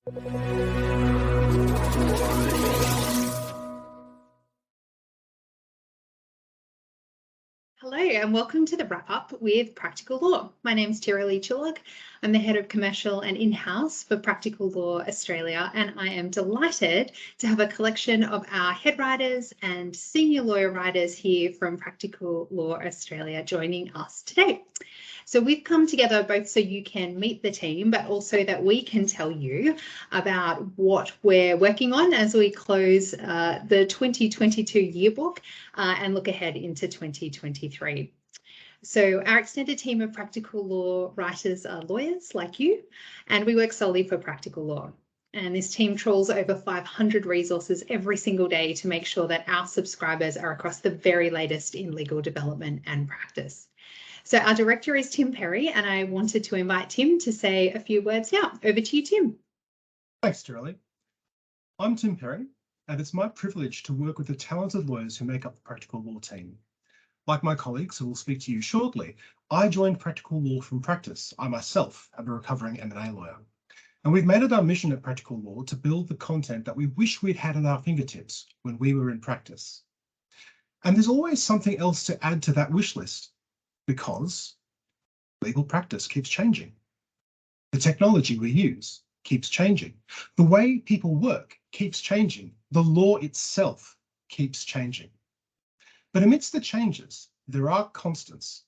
Hello and welcome to the wrap up with Practical Law. My name is Tirali Chillog. I'm the head of commercial and in-house for Practical Law Australia, and I am delighted to have a collection of our head writers and senior lawyer writers here from Practical Law Australia joining us today. So we've come together both so you can meet the team, but also that we can tell you about what we're working on as we close the 2022 yearbook and look ahead into 2023. So our extended team of Practical Law writers are lawyers like you, and we work solely for Practical Law. And this team trawls over 500 resources every single day to make sure that our subscribers are across the very latest in legal development and practice. So our director is Tim Perry, and I wanted to invite Tim to say a few words now. Over to you, Tim. Thanks, Tirali. I'm Tim Perry, and it's my privilege to work with the talented lawyers who make up the Practical Law team. Like my colleagues who will speak to you shortly, I joined Practical Law from practice. I myself am a recovering M&A lawyer. And we've made it our mission at Practical Law to build the content that we wish we'd had at our fingertips when we were in practice. And there's always something else to add to that wish list, because legal practice keeps changing. The technology we use keeps changing. The way people work keeps changing. The law itself keeps changing. But amidst the changes, there are constants.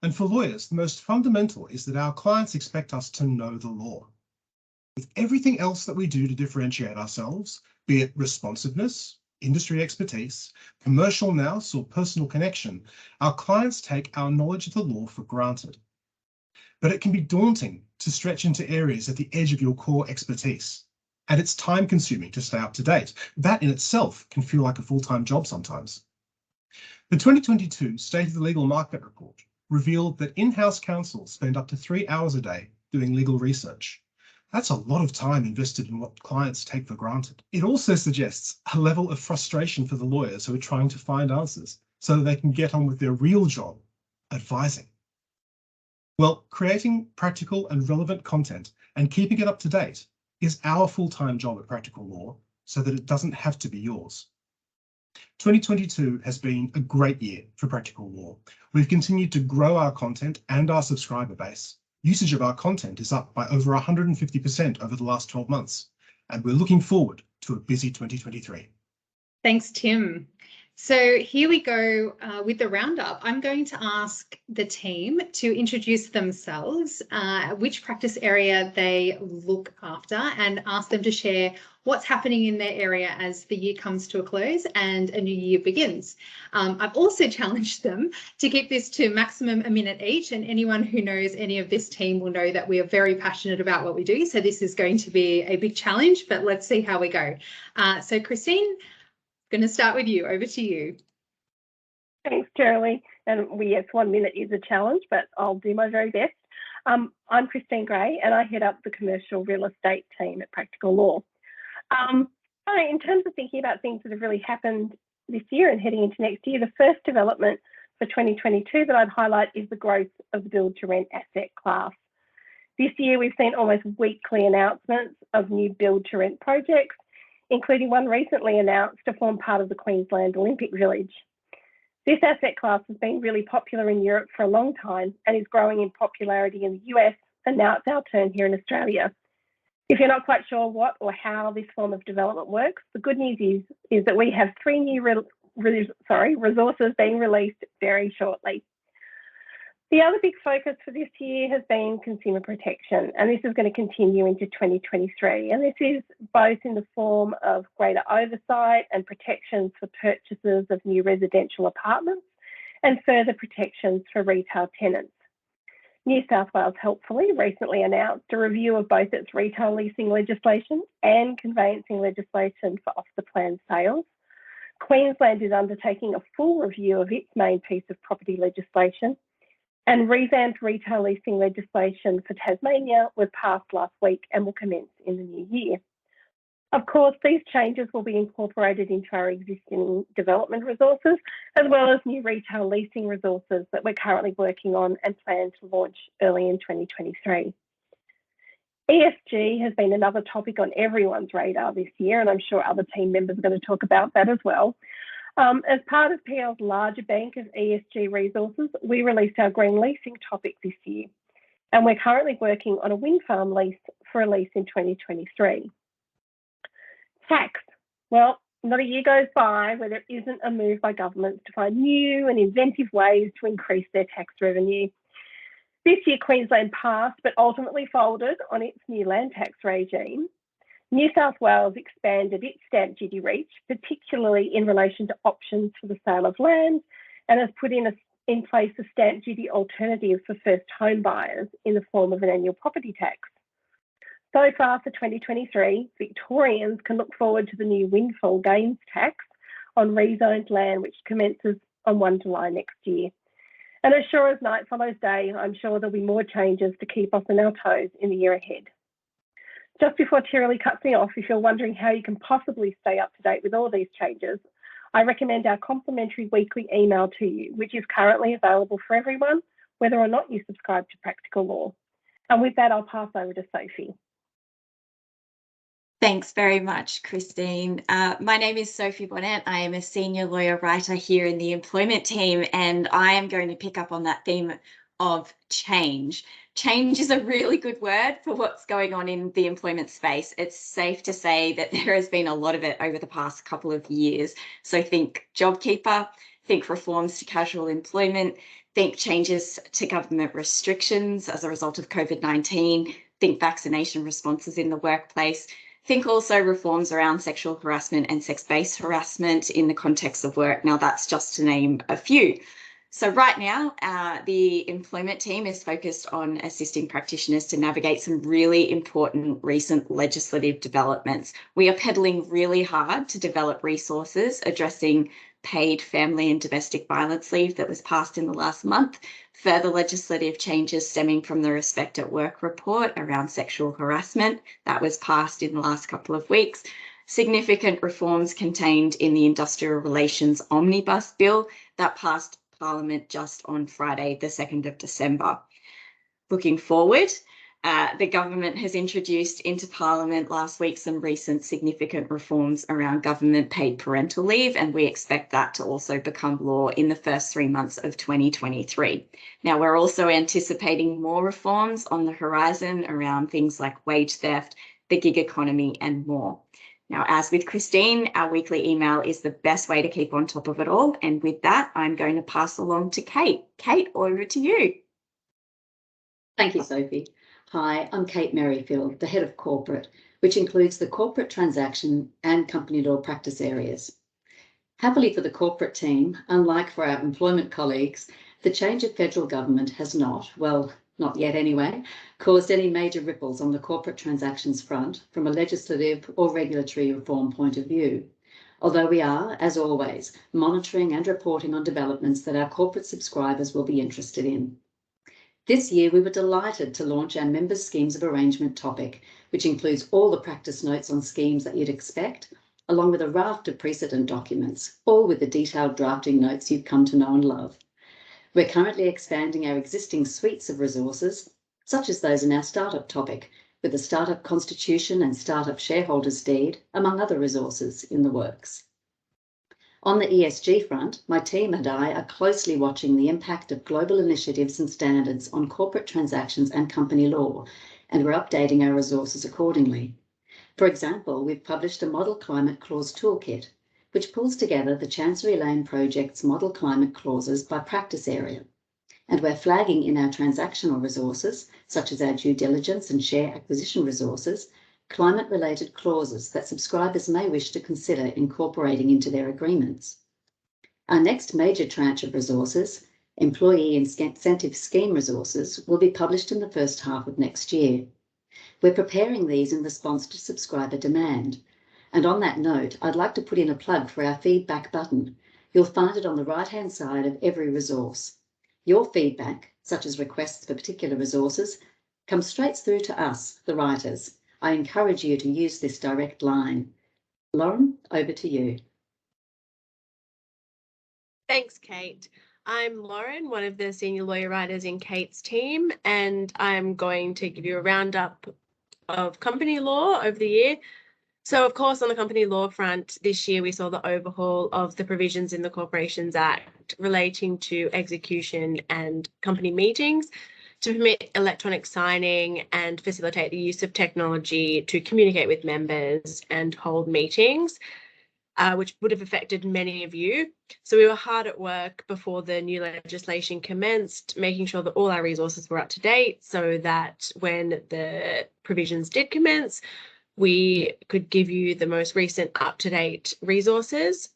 And for lawyers, the most fundamental is that our clients expect us to know the law. With everything else that we do to differentiate ourselves, be it responsiveness, industry expertise, commercial nous, or personal connection, our clients take our knowledge of the law for granted. But it can be daunting to stretch into areas at the edge of your core expertise, and it's time-consuming to stay up to date. That in itself can feel like a full-time job sometimes. The 2022 State of the Legal Market Report revealed that in-house counsel spend up to 3 hours a day doing legal research. That's a lot of time invested in what clients take for granted. It also suggests a level of frustration for the lawyers who are trying to find answers so that they can get on with their real job, advising. Well, creating practical and relevant content and keeping it up to date is our full-time job at Practical Law so that it doesn't have to be yours. 2022 has been a great year for Practical Law. We've continued to grow our content and our subscriber base. Usage of our content is up by over 150% over the last 12 months, and we're looking forward to a busy 2023. Thanks, Tim. So here we go with the roundup. I'm going to ask the team to introduce themselves, which practice area they look after, and ask them to share what's happening in their area as the year comes to a close and a new year begins. I've also challenged them to keep this to maximum a minute each, and anyone who knows any of this team will know that we are very passionate about what we do. So this is going to be a big challenge, but let's see how we go. So Christine, going to start with you. Over to you. Thanks, Tirali. And yes, 1 minute is a challenge, but I'll do my very best. I'm Christine Gray, and I head up the commercial real estate team at Practical Law. In terms of thinking about things that have really happened this year and heading into next year, the first development for 2022 that I'd highlight is the growth of the build-to-rent asset class. This year, we've seen almost weekly announcements of new build-to-rent projects, including one recently announced to form part of the Queensland Olympic Village. This asset class has been really popular in Europe for a long time and is growing in popularity in the US, and now it's our turn here in Australia. If you're not quite sure what or how this form of development works, the good news is that we have 3 new resources being released very shortly. The other big focus for this year has been consumer protection, and this is going to continue into 2023. And this is both in the form of greater oversight and protections for purchasers of new residential apartments and further protections for retail tenants. New South Wales helpfully recently announced a review of both its retail leasing legislation and conveyancing legislation for off-the-plan sales. Queensland is undertaking a full review of its main piece of property legislation, and revamped retail leasing legislation for Tasmania was passed last week and will commence in the new year. Of course, these changes will be incorporated into our existing development resources, as well as new retail leasing resources that we're currently working on and plan to launch early in 2023. ESG has been another topic on everyone's radar this year, and I'm sure other team members are going to talk about that as well. As part of PL's larger bank of ESG resources, we released our green leasing topic this year, and we're currently working on a wind farm lease for a lease in 2023. Tax. Well, not a year goes by where there isn't a move by governments to find new and inventive ways to increase their tax revenue. This year, Queensland passed but ultimately folded on its new land tax regime. New South Wales expanded its stamp duty reach, particularly in relation to options for the sale of land, and has put in place a stamp duty alternative for first home buyers in the form of an annual property tax. So far for 2023, Victorians can look forward to the new windfall gains tax on rezoned land, which commences on 1 July next year. And as sure as night follows day, I'm sure there'll be more changes to keep us on our toes in the year ahead. Just before Tirili cuts me off, if you're wondering how you can possibly stay up to date with all these changes, I recommend our complimentary weekly email to you, which is currently available for everyone, whether or not you subscribe to Practical Law. And with that, I'll pass over to Sophie. Thanks very much, Christine. My name is Sophie Bonnet. I am a senior lawyer writer here in the employment team, and I am going to pick up on that theme of change. Change is a really good word for what's going on in the employment space. It's safe to say that there has been a lot of it over the past couple of years. So think JobKeeper, think reforms to casual employment, think changes to government restrictions as a result of COVID-19, think vaccination responses in the workplace. Think also reforms around sexual harassment and sex-based harassment in the context of work. Now, that's just to name a few. So right now, the employment team is focused on assisting practitioners to navigate some really important recent legislative developments. We are pedaling really hard to develop resources addressing paid family and domestic violence leave that was passed in the last month, further legislative changes stemming from the Respect at Work report around sexual harassment that was passed in the last couple of weeks, significant reforms contained in the Industrial Relations Omnibus Bill that passed Parliament just on Friday, the 2nd of December. Looking forward, the government has introduced into Parliament last week some recent significant reforms around government paid parental leave, and we expect that to also become law in the first 3 months of 2023. Now, we're also anticipating more reforms on the horizon around things like wage theft, the gig economy, and more. Now, as with Christine, our weekly email is the best way to keep on top of it all. And with that, I'm going to pass along to Kate. Kate, over to you. Thank you, Sophie. Hi, I'm Kate Merrifield, the head of corporate, which includes the corporate transaction and company law practice areas. Happily for the corporate team, unlike for our employment colleagues, the change of federal government has not, well, not yet anyway, caused any major ripples on the corporate transactions front from a legislative or regulatory reform point of view. Although we are, as always, monitoring and reporting on developments that our corporate subscribers will be interested in. This year, we were delighted to launch our Members' Schemes of Arrangement topic, which includes all the practice notes on schemes that you'd expect, along with a raft of precedent documents, all with the detailed drafting notes you've come to know and love. We're currently expanding our existing suites of resources, such as those in our startup topic, with the Startup Constitution and Startup Shareholders Deed, among other resources in the works. On the ESG front, my team and I are closely watching the impact of global initiatives and standards on corporate transactions and company law, and we're updating our resources accordingly. For example, we've published a Model Climate Clause Toolkit, which pulls together the Chancery Lane Project's model climate clauses by practice area. And we're flagging in our transactional resources, such as our due diligence and share acquisition resources, climate-related clauses that subscribers may wish to consider incorporating into their agreements. Our next major tranche of resources, Employee Incentive Scheme resources, will be published in the first half of next year. We're preparing these in response to subscriber demand. And on that note, I'd like to put in a plug for our feedback button. You'll find it on the right-hand side of every resource. Your feedback, such as requests for particular resources, comes straight through to us, the writers. I encourage you to use this direct line. Lauren, over to you. Thanks, Kate. I'm Lauren, one of the senior lawyer writers in Kate's team, and I'm going to give you a roundup of company law over the year. So, of course, on the company law front, this year we saw the overhaul of the provisions in the Corporations Act relating to execution and company meetings to permit electronic signing and facilitate the use of technology to communicate with members and hold meetings, which would have affected many of you. So we were hard at work before the new legislation commenced, making sure that all our resources were up to date so that when the provisions did commence, we could give you the most recent up-to-date resources.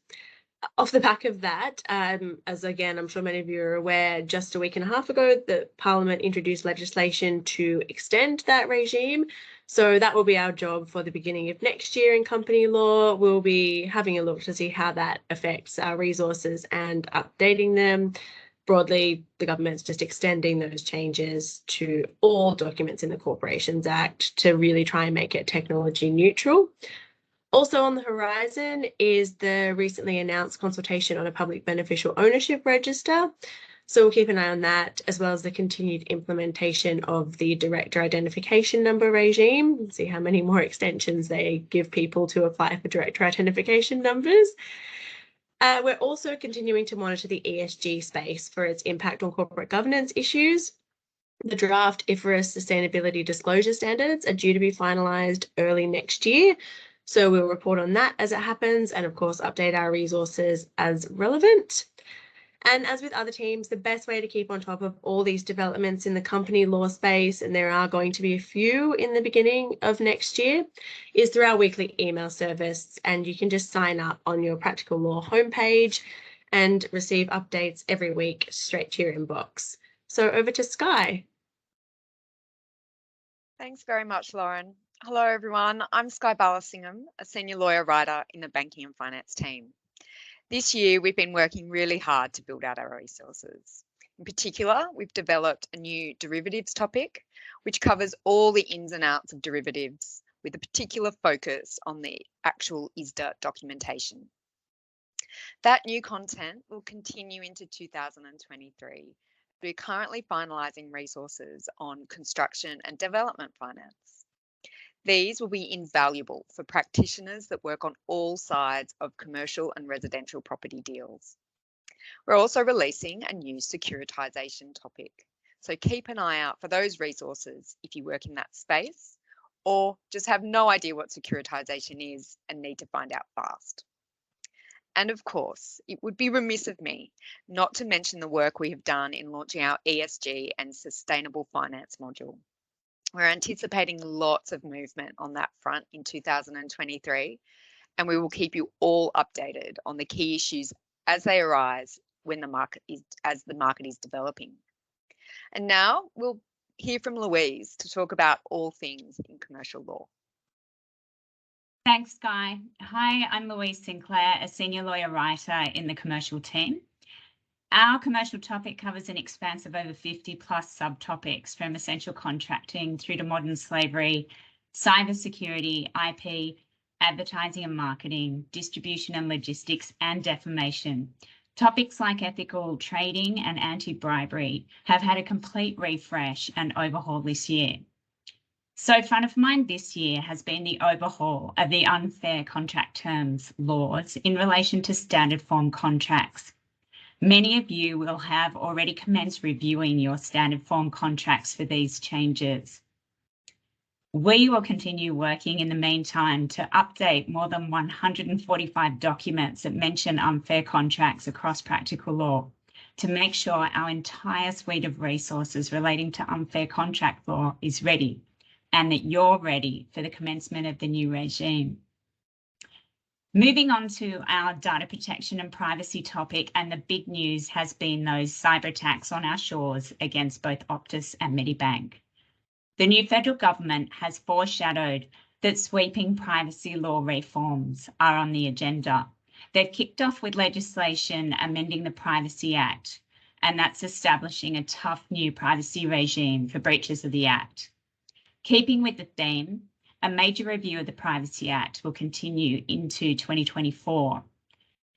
Off the back of that, as again, I'm sure many of you are aware, just a week and a half ago, the Parliament introduced legislation to extend that regime. So that will be our job for the beginning of next year in company law. We'll be having a look to see how that affects our resources and updating them. Broadly, the government's just extending those changes to all documents in the Corporations Act to really try and make it technology neutral. Also on the horizon is the recently announced consultation on a public beneficial ownership register. So we'll keep an eye on that, as well as the continued implementation of the director identification number regime. See how many more extensions they give people to apply for director identification numbers. We're also continuing to monitor the ESG space for its impact on corporate governance issues. The draft IFRS sustainability disclosure standards are due to be finalised early next year. So we'll report on that as it happens and, of course, update our resources as relevant. And as with other teams, the best way to keep on top of all these developments in the company law space, and there are going to be a few in the beginning of next year, is through our weekly email service. And you can just sign up on your Practical Law homepage and receive updates every week straight to your inbox. So over to Sky. Thanks very much, Lauren. Hello, everyone. I'm Sky Balasingham, a senior lawyer writer in the banking and finance team. This year, we've been working really hard to build out our resources. In particular, we've developed a new derivatives topic, which covers all the ins and outs of derivatives with a particular focus on the actual ISDA documentation. That new content will continue into 2023. We're currently finalising resources on construction and development finance. These will be invaluable for practitioners that work on all sides of commercial and residential property deals. We're also releasing a new securitisation topic, so keep an eye out for those resources if you work in that space or just have no idea what securitisation is and need to find out fast. And of course, it would be remiss of me not to mention the work we have done in launching our ESG and sustainable finance module. We're anticipating lots of movement on that front in 2023, and we will keep you all updated on the key issues as they arise when the market is developing. And now we'll hear from Louise to talk about all things in commercial law. Thanks, Guy. Hi, I'm Louise Sinclair, a senior lawyer writer in the commercial team. Our commercial topic covers an expanse of over 50 plus subtopics, from essential contracting through to modern slavery, cybersecurity, IP, advertising and marketing, distribution and logistics, and defamation. Topics like ethical trading and anti-bribery have had a complete refresh and overhaul this year. So front of mind this year has been the overhaul of the unfair contract terms laws in relation to standard form contracts. Many of you will have already commenced reviewing your standard form contracts for these changes. We will continue working in the meantime to update more than 145 documents that mention unfair contracts across practical law to make sure our entire suite of resources relating to unfair contract law is ready and that you're ready for the commencement of the new regime. Moving on to our data protection and privacy topic, and the big news has been those cyber attacks on our shores against both Optus and Medibank. The new federal government has foreshadowed that sweeping privacy law reforms are on the agenda. They've kicked off with legislation amending the Privacy Act, and that's establishing a tough new privacy regime for breaches of the Act. Keeping with the theme, a major review of the Privacy Act will continue into 2024.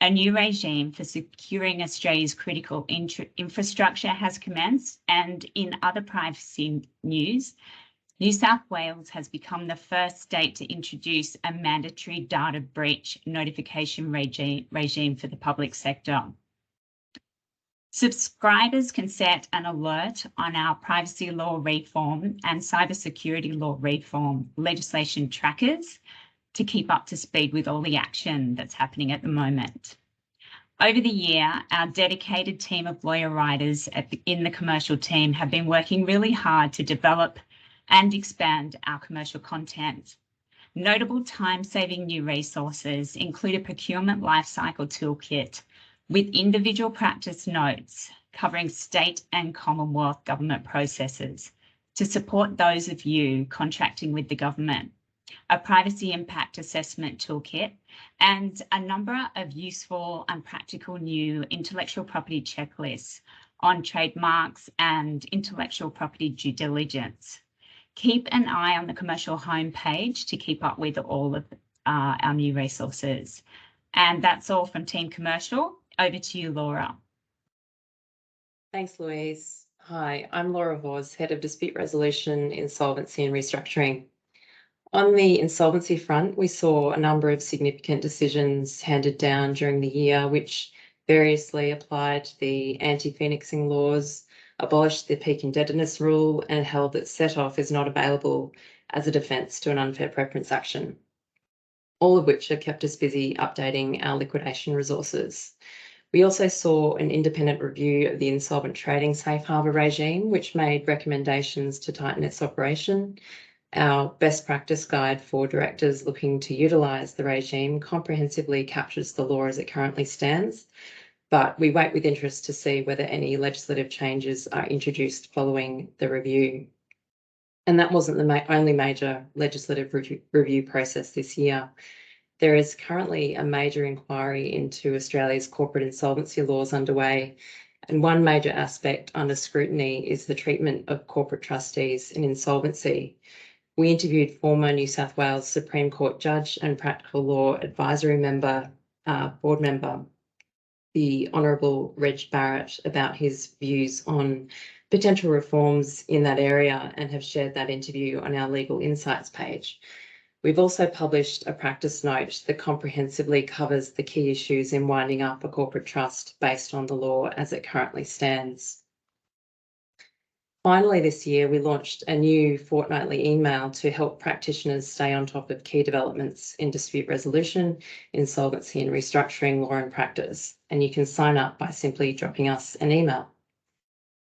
A new regime for securing Australia's critical infrastructure has commenced, and in other privacy news, New South Wales has become the first state to introduce a mandatory data breach notification regime for the public sector. Subscribers can set an alert on our privacy law reform and cybersecurity law reform legislation trackers to keep up to speed with all the action that's happening at the moment. Over the year, our dedicated team of lawyer writers in the commercial team have been working really hard to develop and expand our commercial content. Notable time-saving new resources include a procurement lifecycle toolkit with individual practice notes covering state and Commonwealth government processes to support those of you contracting with the government, a privacy impact assessment toolkit, and a number of useful and practical new intellectual property checklists on trademarks and intellectual property due diligence. Keep an eye on the commercial homepage to keep up with all of our new resources. And that's all from Team Commercial. Over to you, Laura. Thanks, Louise. Hi, I'm Laura Voss, Head of Dispute Resolution, Insolvency and Restructuring. On the insolvency front, we saw a number of significant decisions handed down during the year, which variously applied the anti-phoenixing laws, abolished the peak indebtedness rule, and held that set-off is not available as a defence to an unfair preference action, all of which have kept us busy updating our liquidation resources. We also saw an independent review of the insolvent trading safe harbour regime, which made recommendations to tighten its operation. Our best practice guide for directors looking to utilise the regime comprehensively captures the law as it currently stands, but we wait with interest to see whether any legislative changes are introduced following the review. And that wasn't the only major legislative review process this year. There is currently a major inquiry into Australia's corporate insolvency laws underway, and one major aspect under scrutiny is the treatment of corporate trustees in insolvency. We interviewed former New South Wales Supreme Court Judge and Practical Law Advisory Board Member, the Honourable Reg Barrett, about his views on potential reforms in that area and have shared that interview on our Legal Insights page. We've also published a practice note that comprehensively covers the key issues in winding up a corporate trust based on the law as it currently stands. Finally, this year, we launched a new fortnightly email to help practitioners stay on top of key developments in dispute resolution, insolvency and restructuring law and practice, and you can sign up by simply dropping us an email.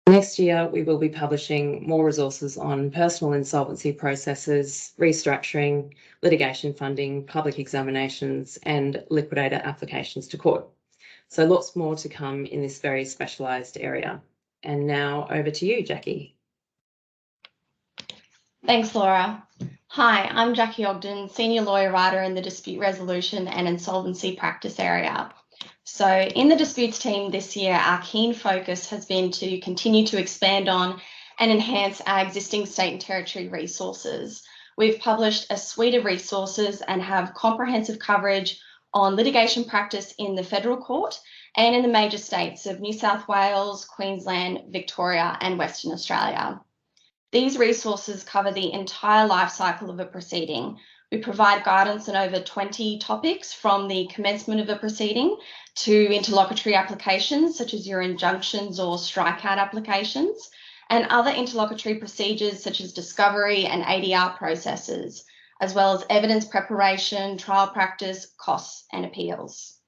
Next year, we will be publishing more resources on personal insolvency processes, restructuring, litigation funding, public examinations, and liquidator applications to court. So lots more to come in this very specialised area. And now over to you, Jackie. Thanks, Laura. Hi, I'm Jackie Ogden, Senior Lawyer Writer in the Dispute Resolution and Insolvency Practice area. So in the disputes team this year, our keen focus has been to continue to expand on and enhance our existing state and territory resources. We've published a suite of resources and have comprehensive coverage on litigation practice in the federal court and in the major states of New South Wales, Queensland, Victoria, and Western Australia. These resources cover the entire life cycle of a proceeding. We provide guidance on over 20 topics, from the commencement of a proceeding to interlocutory applications, such as your injunctions or strikeout applications, and other interlocutory procedures such as discovery and ADR processes, as well as evidence preparation, trial practice, costs, and appeals.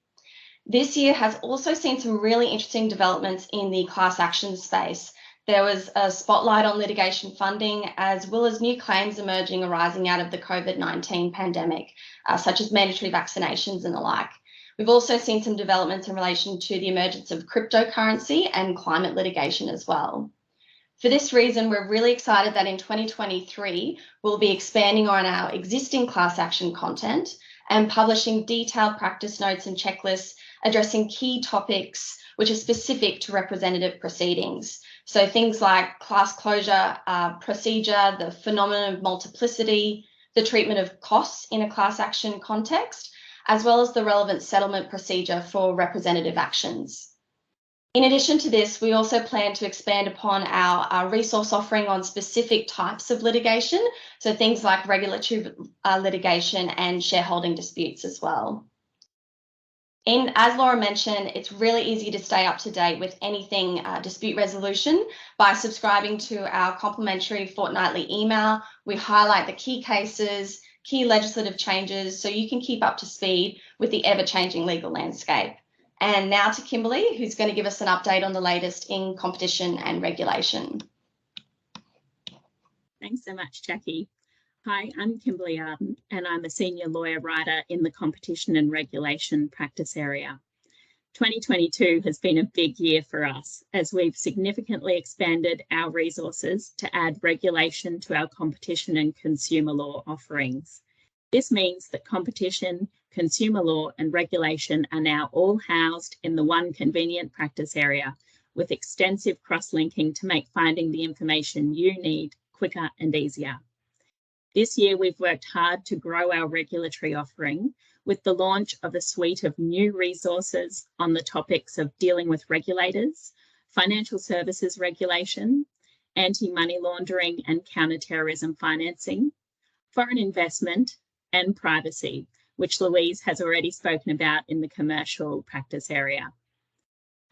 This year has also seen some really interesting developments in the class action space. There was a spotlight on litigation funding, as well as new claims emerging arising out of the COVID-19 pandemic, such as mandatory vaccinations and the like. We've also seen some developments in relation to the emergence of cryptocurrency and climate litigation as well. For this reason, we're really excited that in 2023, we'll be expanding on our existing class action content and publishing detailed practice notes and checklists addressing key topics which are specific to representative proceedings. So things like class closure procedure, the phenomenon of multiplicity, the treatment of costs in a class action context, as well as the relevant settlement procedure for representative actions. In addition to this, we also plan to expand upon our resource offering on specific types of litigation, so things like regulatory litigation and shareholding disputes as well. And as Laura mentioned, it's really easy to stay up to date with anything dispute resolution by subscribing to our complimentary fortnightly email. We highlight the key cases, key legislative changes, so you can keep up to speed with the ever-changing legal landscape. And now to Kimberly, who's going to give us an update on the latest in competition and regulation. Thanks so much, Jackie. Hi, I'm Kimberly Arden, and I'm a senior lawyer writer in the competition and regulation practice area. 2022 has been a big year for us as we've significantly expanded our resources to add regulation to our competition and consumer law offerings. This means that competition, consumer law and regulation are now all housed in the one convenient practice area with extensive cross-linking to make finding the information you need quicker and easier. This year, we've worked hard to grow our regulatory offering with the launch of a suite of new resources on the topics of dealing with regulators, financial services regulation, anti-money laundering and counter-terrorism financing, foreign investment, and privacy, which Louise has already spoken about in the commercial practice area.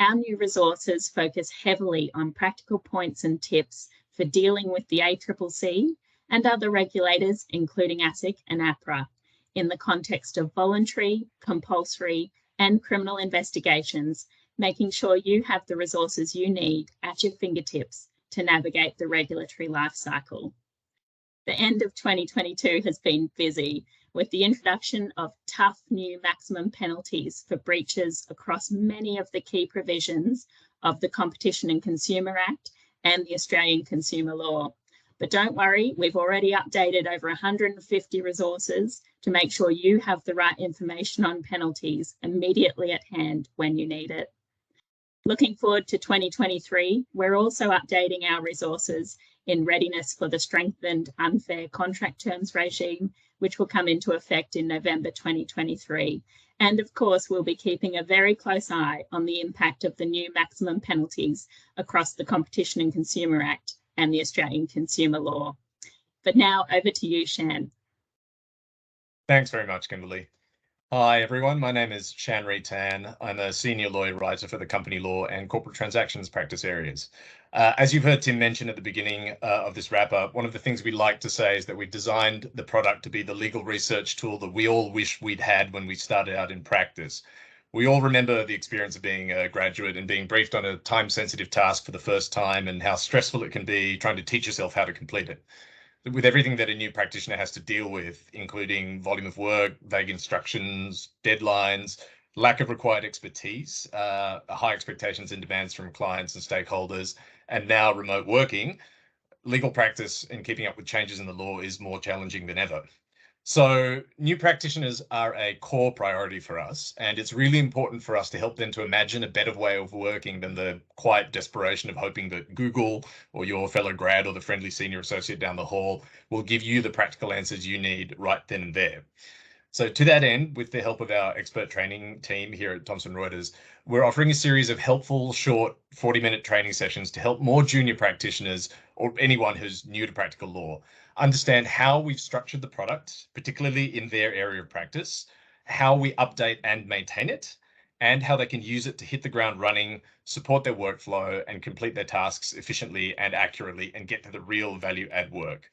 Our new resources focus heavily on practical points and tips for dealing with the ACCC and other regulators, including ASIC and APRA, in the context of voluntary, compulsory, and criminal investigations, making sure you have the resources you need at your fingertips to navigate the regulatory life cycle. The end of 2022 has been busy with the introduction of tough new maximum penalties for breaches across many of the key provisions of the Competition and Consumer Act and the Australian Consumer Law. But don't worry, we've already updated over 150 resources to make sure you have the right information on penalties immediately at hand when you need it. Looking forward to 2023, we're also updating our resources in readiness for the strengthened unfair contract terms regime, which will come into effect in November 2023. And of course, we'll be keeping a very close eye on the impact of the new maximum penalties across the Competition and Consumer Act and the Australian Consumer Law. But now over to you, Shan. Thanks very much, Kimberly. Hi, everyone. My name is Shan Tan. I'm a senior lawyer writer for the company law and corporate transactions practice areas. As you've heard Tim mention at the beginning of this wrap up, one of the things we like to say is that we designed the product to be the legal research tool that we all wish we'd had when we started out in practice. We all remember the experience of being a graduate and being briefed on a time-sensitive task for the first time and how stressful it can be trying to teach yourself how to complete it. With everything that a new practitioner has to deal with, including volume of work, vague instructions, deadlines, lack of required expertise, high expectations and demands from clients and stakeholders, and now remote working, legal practice and keeping up with changes in the law is more challenging than ever. So new practitioners are a core priority for us, and it's really important for us to help them to imagine a better way of working than the quiet desperation of hoping that Google or your fellow grad or the friendly senior associate down the hall will give you the practical answers you need right then and there. So to that end, with the help of our expert training team here at Thomson Reuters, we're offering a series of helpful, short 40-minute training sessions to help more junior practitioners or anyone who's new to practical law understand how we've structured the product, particularly in their area of practice, how we update and maintain it, and how they can use it to hit the ground running, support their workflow, and complete their tasks efficiently and accurately and get to the real value add work.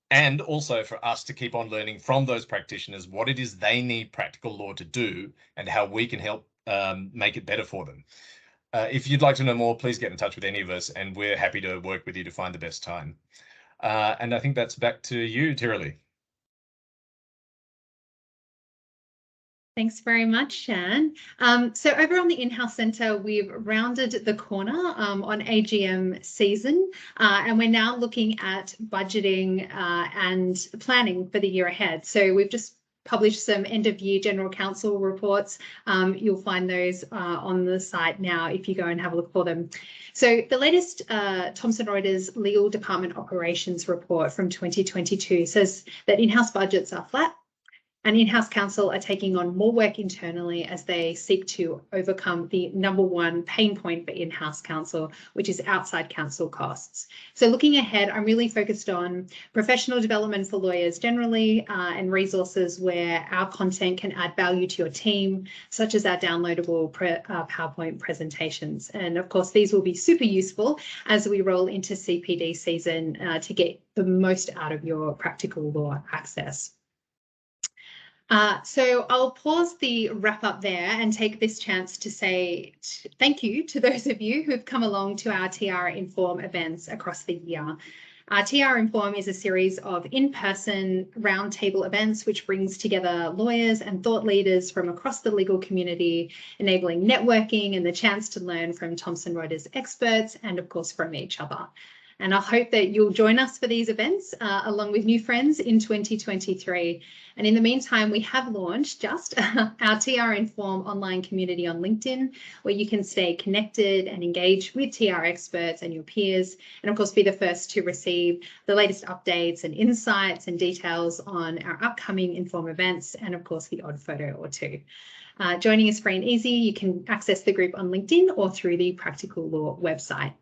And also for us to keep on learning from those practitioners what it is they need practical law to do and how we can help make it better for them. If you'd like to know more, please get in touch with any of us, and we're happy to work with you to find the best time. And I think that's back to you, Tirali. Thanks very much, Shan. So over on the in-house centre, we've rounded the corner on AGM season, and we're now looking at budgeting and planning for the year ahead. So we've just published some end-of-year general counsel reports. You'll find those on the site now if you go and have a look for them. So the latest Thomson Reuters Legal Department Operations report from 2022 says that in-house budgets are flat, and in-house counsel are taking on more work internally as they seek to overcome the #1 pain point for in-house counsel, which is outside counsel costs. So looking ahead, I'm really focused on professional development for lawyers generally and resources where our content can add value to your team, such as our downloadable PowerPoint presentations. And of course, these will be super useful as we roll into CPD season to get the most out of your practical law access. So I'll pause the wrap up there and take this chance to say thank you to those of you who've come along to our TR Inform events across the year. TR Inform is a series of in-person roundtable events which brings together lawyers and thought leaders from across the legal community, enabling networking and the chance to learn from Thomson Reuters experts and of course from each other. And I hope that you'll join us for these events along with new friends in 2023. And in the meantime, we have launched just our TR Inform online community on LinkedIn, where you can stay connected and engage with TR experts and your peers, and of course, be the first to receive the latest updates and insights and details on our upcoming Inform events, and of course, the odd photo or two. Joining is free and easy. You can access the group on LinkedIn or through the Practical Law website.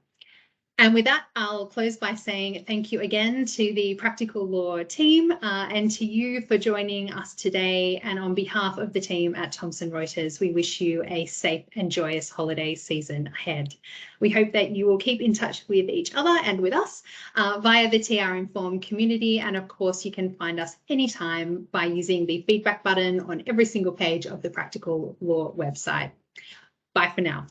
And with that, I'll close by saying thank you again to the Practical Law team and to you for joining us today. And on behalf of the team at Thomson Reuters, we wish you a safe and joyous holiday season ahead. We hope that you will keep in touch with each other and with us via the TR Inform community. And of course, you can find us anytime by using the feedback button on every single page of the Practical Law website. Bye for now.